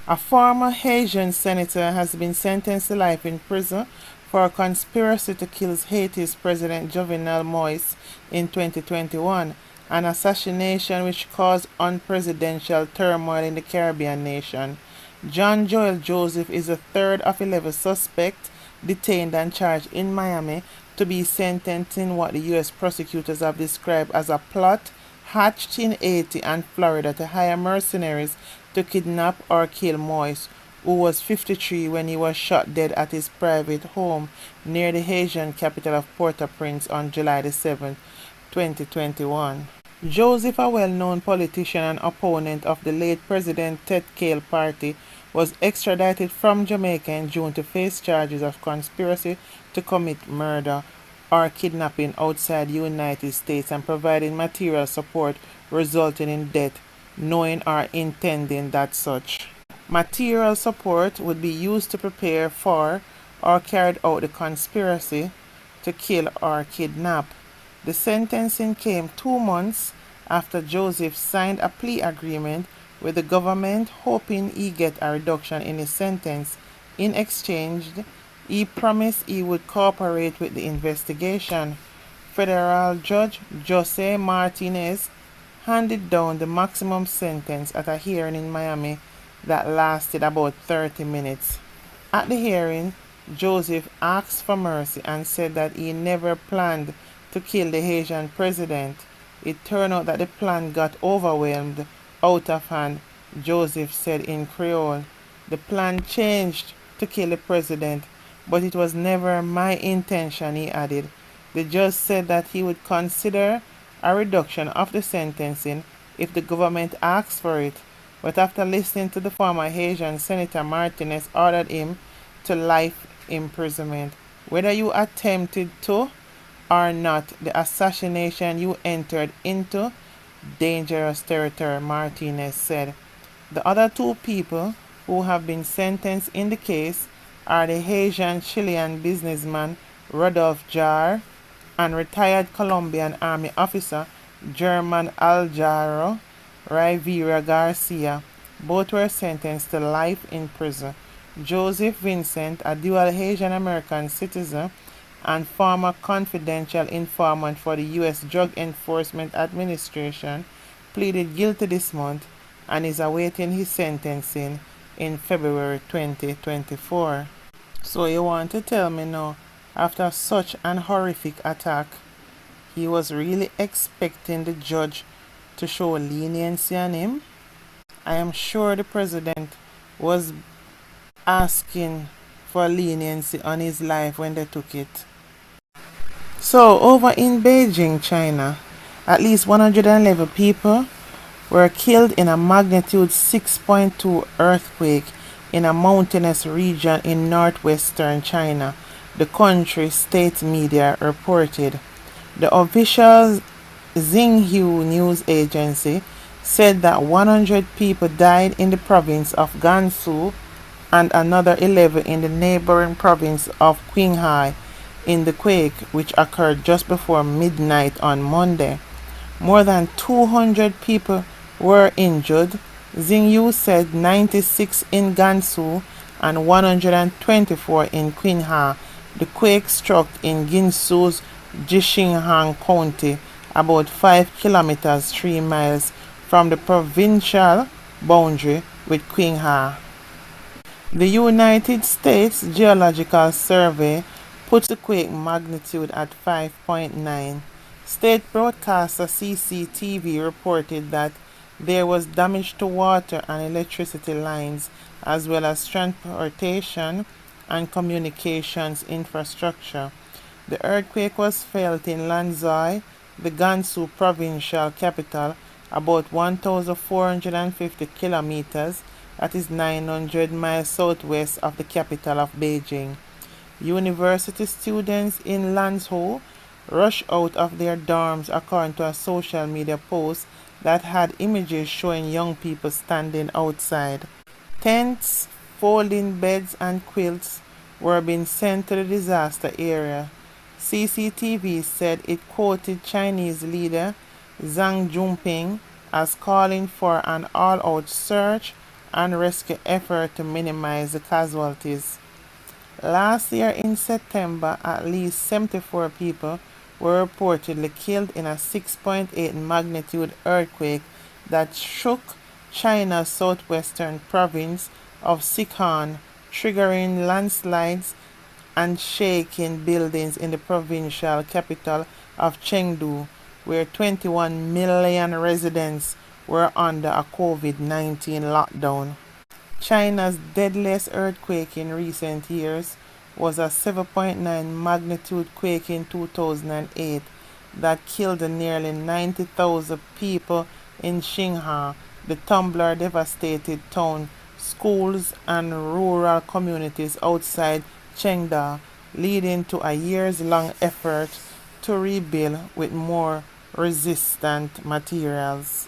A former Haitian senator has been sentenced to life in prison for a conspiracy to kill Haiti's President Jovenel Moïse in 2021, an assassination which caused unprecedented turmoil in the Caribbean nation. John Joel Joseph is the third of 11 suspects detained and charged in Miami to be sentenced in what the U.S. prosecutors have described as a plot hatched in Haiti and Florida to hire mercenaries to kidnap or kill Moise, who was 53 when he was shot dead at his private home near the Haitian capital of Port-au-Prince on July the 7th, 2021. Joseph, a well-known politician and opponent of the late President Ted Kale party, was extradited from Jamaica in June to face charges of conspiracy to commit murder or kidnapping outside the United States and providing material support resulting in death, knowing or intending that such material support would be used to prepare for or carry out the conspiracy to kill or kidnap. The sentencing came 2 months after Joseph signed a plea agreement with the government, hoping he get a reduction in his sentence. In exchange, he promised he would cooperate with the investigation. Federal Judge Jose Martinez handed down the maximum sentence at a hearing in Miami that lasted about 30 minutes. At the hearing, Joseph asked for mercy and said that he never planned to kill the Haitian president. It turned out that the plan got overwhelmed out of hand, Joseph said in Creole. The plan changed to kill the president, but it was never my intention, he added. The judge said that he would consider a reduction of the sentencing if the government asked for it, but after listening to the former Haitian Senator, Martinez ordered him to life imprisonment. Whether you attempted to or not, the assassination you entered into dangerous territory, Martinez said. The other 2 people who have been sentenced in the case are the Haitian-Chilean businessman Rodolphe Jar and retired Colombian Army officer German Aljaro Rivera Garcia. Both were sentenced to life in prison. Joseph Vincent, a dual Haitian-American citizen and former confidential informant for the U.S. Drug Enforcement Administration, pleaded guilty this month and is awaiting his sentencing in February 2024. So you want to tell me now, after such an horrific attack, he was really expecting the judge to show leniency on him? I am sure the president was asking for leniency on his life when they took it. So, over in Beijing, China, at least 111 people were killed in a magnitude 6.2 earthquake in a mountainous region in northwestern China, the country's state media reported. The official Xinhua news agency said that 100 people died in the province of Gansu and another 11 in the neighboring province of Qinghai in the quake, which occurred just before midnight on Monday. More than 200 people were injured. Xinhua said 96 in Gansu and 124 in Qinghai. The quake struck in Gansu's Jixinhang County, about 5 kilometers 3 miles from the provincial boundary with Qinghai. The United States Geological Survey puts the quake magnitude at 5.9. State broadcaster CCTV reported that there was damage to water and electricity lines, as well as transportation and communications infrastructure. The earthquake was felt in Lanzhou, the Gansu provincial capital, about 1,450 kilometers, that is 900 miles southwest of the capital of Beijing. University students in Lanzhou rushed out of their dorms according to a social media post that had images showing young people standing outside. Tents, folding beds and quilts were being sent to the disaster area. CCTV said it quoted Chinese leader Xi Jinping as calling for an all-out search and rescue effort to minimize the casualties. Last year in September, at least 74 people were reportedly killed in a 6.8 magnitude earthquake that shook China's southwestern province of Sichuan, triggering landslides and shaking buildings in the provincial capital of Chengdu, where 21 million residents were under a COVID-19 lockdown. China's deadliest earthquake in recent years was a 7.9 magnitude quake in 2008 that killed nearly 90,000 people in Xinhua. The tumbler devastated town, schools, and rural communities outside Chengda, leading to a years-long effort to rebuild with more resistant materials.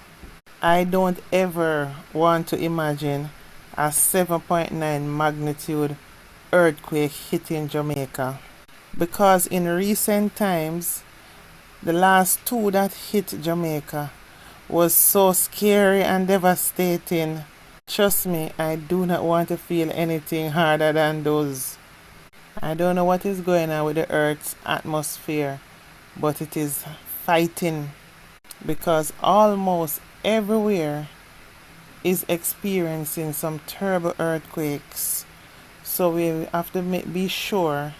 I don't ever want to imagine a 7.9 magnitude earthquake hitting Jamaica, because in recent times the last two that hit Jamaica was so scary and devastating. Trust me, I do not want to feel anything harder than those. I don't know what is going on with the Earth's atmosphere, but it is fighting, because almost everywhere is experiencing some terrible earthquakes. So we have to be sure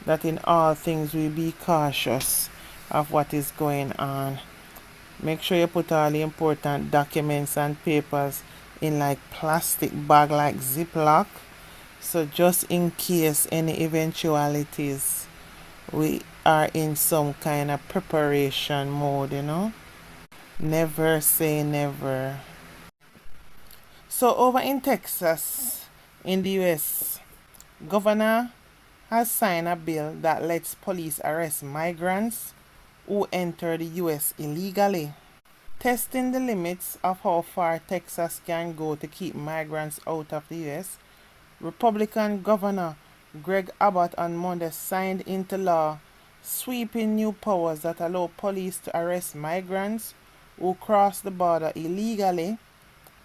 that in all things we be cautious of what is going on. Make sure you put all the important documents and papers in like plastic bag like Ziploc. So just in case any eventualities, we are in some kind of preparation mode. Never say never. So over in Texas, in the US, governor has signed a bill that lets police arrest migrants who enter the US illegally, testing the limits of how far Texas can go to keep migrants out of the US. Republican Governor Greg Abbott on Monday signed into law sweeping new powers that allow police to arrest migrants who cross the border illegally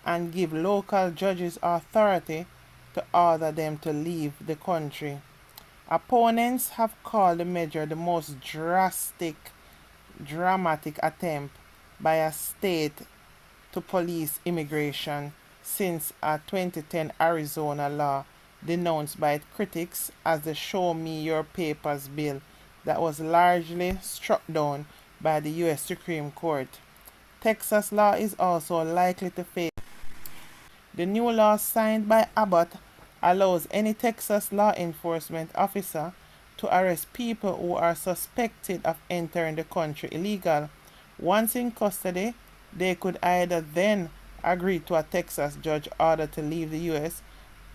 and give local judges authority to order them to leave the country. Opponents have called the measure the most dramatic attempt by a state to police immigration since a 2010 Arizona law denounced by its critics as the Show Me Your Papers bill that was largely struck down by the U.S. Supreme Court. Texas law is also likely to face. The new law signed by Abbott allows any Texas law enforcement officer to arrest people who are suspected of entering the country illegal. Once in custody, they could either then agree to a Texas judge order to leave the U.S.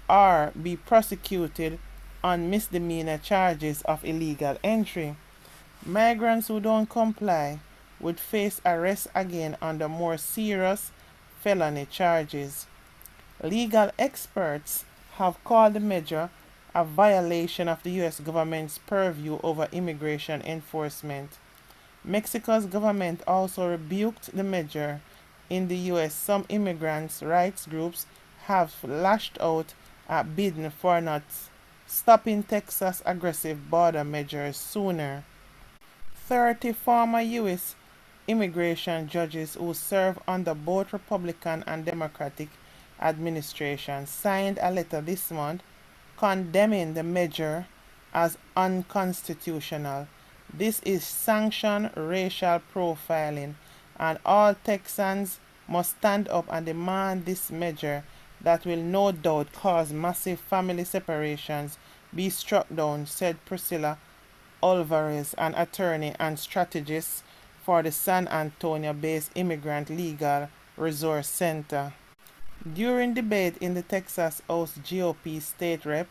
or be prosecuted on misdemeanor charges of illegal entry. Migrants who don't comply would face arrest again under more serious felony charges. Legal experts have called the measure a violation of the U.S. government's purview over immigration enforcement. Mexico's government also rebuked the measure. In the U.S., some immigrants' rights groups have lashed out at bidding for not stopping Texas' aggressive border measures sooner. 30 former U.S. immigration judges who serve under both Republican and Democratic administrations signed a letter this month condemning the measure as unconstitutional. This is sanctioned racial profiling, and all Texans must stand up and demand this measure that will no doubt cause massive family separations be struck down, said Priscilla Alvarez, an attorney and strategist for the San Antonio-based Immigrant Legal Resource Center. During debate in the Texas House, GOP State Rep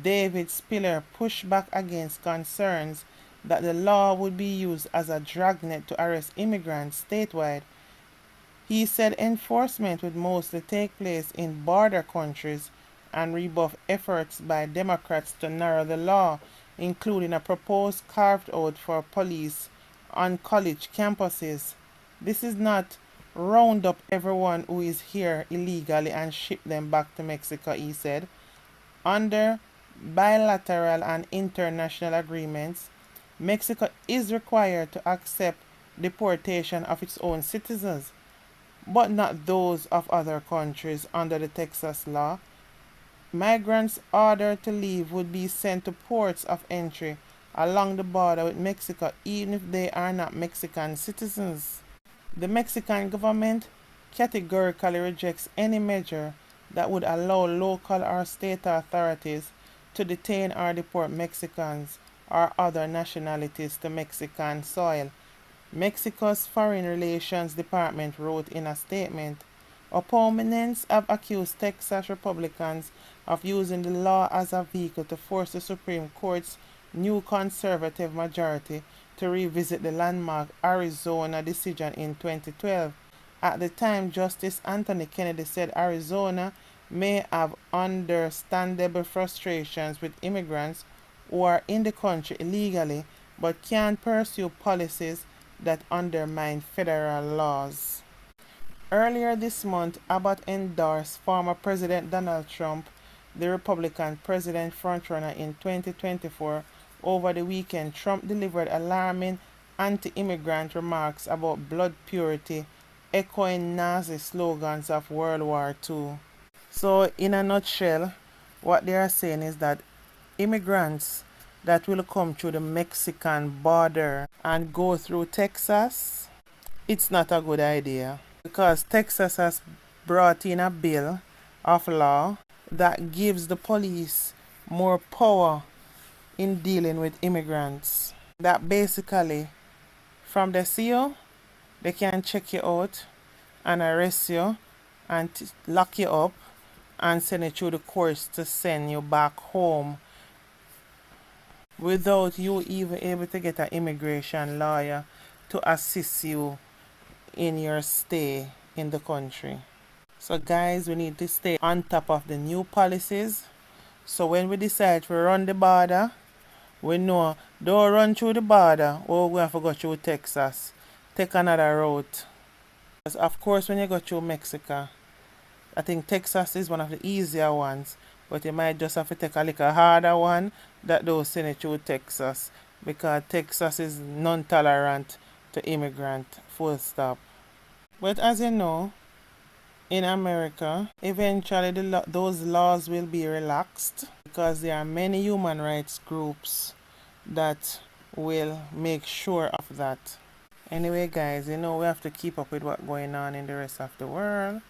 David Spiller pushed back against concerns that the law would be used as a dragnet to arrest immigrants statewide. He said enforcement would mostly take place in border countries and rebuffed efforts by Democrats to narrow the law, including a proposed carved out for police on college campuses. This is not round up everyone who is here illegally and ship them back to Mexico, he said. Under bilateral and international agreements, Mexico is required to accept deportation of its own citizens, but not those of other countries under the Texas law. Migrants ordered to leave would be sent to ports of entry along the border with Mexico even if they are not Mexican citizens. The Mexican government categorically rejects any measure that would allow local or state authorities to detain or deport Mexicans or other nationalities to Mexican soil. Mexico's Foreign Relations Department wrote in a statement, opponents have accused Texas Republicans of using the law as a vehicle to force the Supreme Court's new conservative majority to revisit the landmark Arizona decision in 2012. At the time, Justice Anthony Kennedy said Arizona may have understandable frustrations with immigrants who are in the country illegally but can't pursue policies that undermine federal laws. Earlier this month, Abbott endorsed former President Donald Trump, the Republican president frontrunner in 2024. Over the weekend, Trump delivered alarming anti-immigrant remarks about blood purity, echoing Nazi slogans of World War II. So, in a nutshell, what they are saying is that immigrants that will come through the Mexican border and go through Texas, it's not a good idea because Texas has brought in a bill of law that gives the police more power in dealing with immigrants. That basically, from the see you, they can check you out and arrest you and lock you up and send you through the courts to send you back home without you even able to get an immigration lawyer to assist you in your stay in the country. So guys, we need to stay on top of the new policies. So when we decide to run the border, we know don't run through the border or we have to go through Texas. Take another route. Because of course when you go through Mexico, I think Texas is one of the easier ones, but you might just have to take a little harder one that don't send it through Texas because Texas is non-tolerant to immigrant, full stop. But as you know, in America, eventually those laws will be relaxed because there are many human rights groups that will make sure of that. Anyway guys, you know we have to keep up with what's going on in the rest of the world,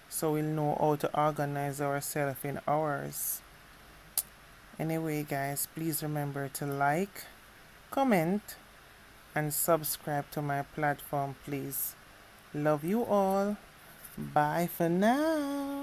so we'll know how to organize ourselves in ours. Anyway guys, please remember to like, comment, and subscribe to my platform, please. Love you all. Bye for now.